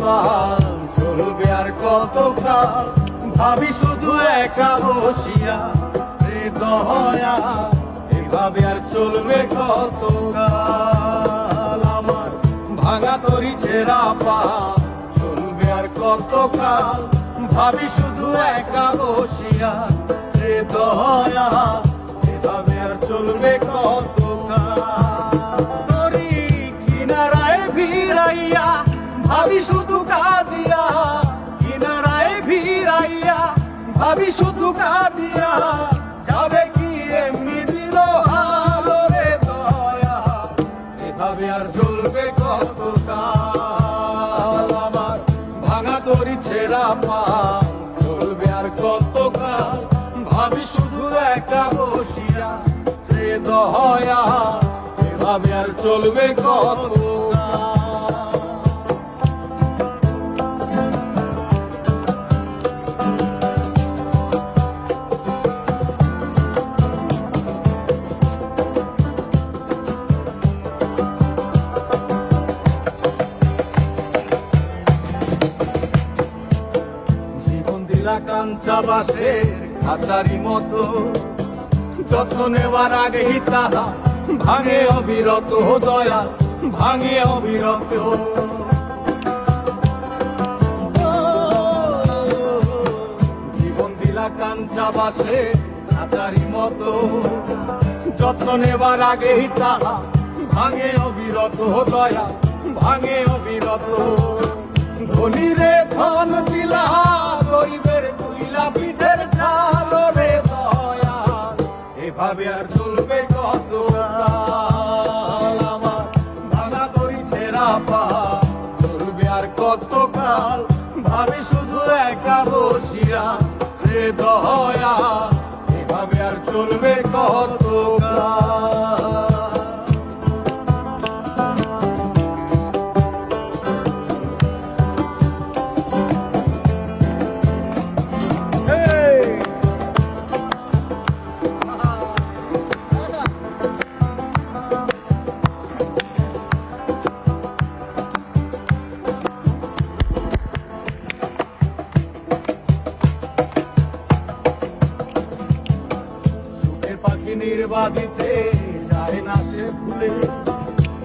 পাল চলবে আর কত কাল, ভাবি শুধু একা বসিয়া রে দয়া, এভাবে আর চলবে কত কাল। আমার ভাঙা তরি ছেঁড়া পাল চলবে আর কত কাল, ভাবি শুধু একা বসিয়া রে দয়া, এভাবে আর চলবে কত কাল। তরি কিনারায় ভিড়াইয়া ভাবি শুধু কাঁদিয়া, কিনারায় ভিড়াইয়া ভাবি শুধু কাঁদিয়া, যাবে কি এমনি দিল হালো রে দয়া, এভাবে আর চলবে কত কাল। আমার ভাঙা তরি ছেঁড়া পাল চলবে আর কত কাল, ভাবি শুধু একা বসিয়া রে দয়া, এভাবে আর চলবে কত কাল। কাঞ্চা বাসের খাঁচারি মতো, যত্ন নেওয়ার আগেই তাহা ভাঙে অবিরত দয়া, ভাঙে অবিরত। জীবন দিলা কাঞ্চা বাসের খাঁচারি মতো, যত্ন নেওয়ার আগেই তাহা ভাঙে অবিরত দয়া, ভাঙে অবিরত। ধনীরে ধন দিলা গরিবের তুইলা পিঠের চাল রে দয়া, এভাবে আর চলবে কত কাল। আমার ভাঙা তরি ছেঁড়া পাল চলবে আর কত কাল, ভাবি শুধু একা বসিয়া রে দয়া, এভাবে আর চলবে কত কাল। পাখি নির্বাদিতে যায় না সে ফুলে,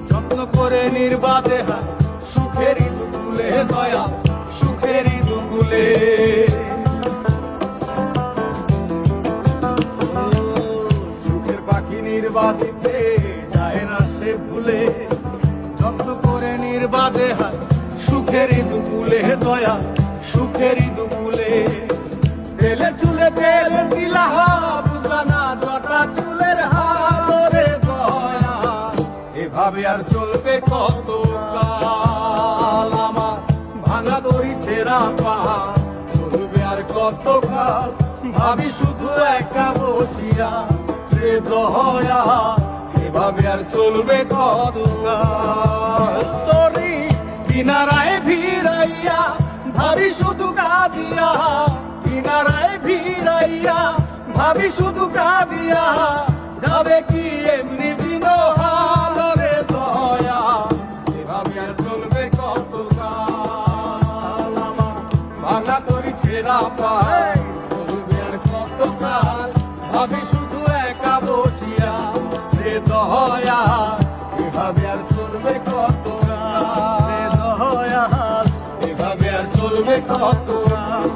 যত্ন করে নির্বাদে হয় সুখেরই দুকুলে দয়া, সুখেরই দুকুলে। সুখের পাখি নির্বাদিতে যায় না সে ফুলে, যত্ন করে নির্বাদে হয় সুখেরই দুকুলে দয়া, সুখেরই দুকুলে। তেলে চুলে তেল দিলা বুঝানা জটা চুলের হাল রে দয়া, এভাবে আর চলবে কত কাল। আমার ভাঙা তরি ছেঁড়া পাল চলবে আর কত কাল, ভাবি শুধু একা বসিয়া রে দয়া, এভাবে আর চলবে কত কাল। তরি কিনারায় ভিড়াইয়া ভাবি শুধু কাঁদিয়া, কিনারায় ভিড়াইয়া ভাবি শুধু কাঁদিয়া, যাবে কি এমনি দিন হাল রে দয়া, এভাবে আর চলবে কত কাল। আমার ভাঙা তরি ছেঁড়া পাল চলবে আর কত কাল, ভাবি শুধু একা বসিয়া রে দয়া, এভাবে আর চলবে কত কাল রে দয়া, এভাবে আর চলবে কত কাল।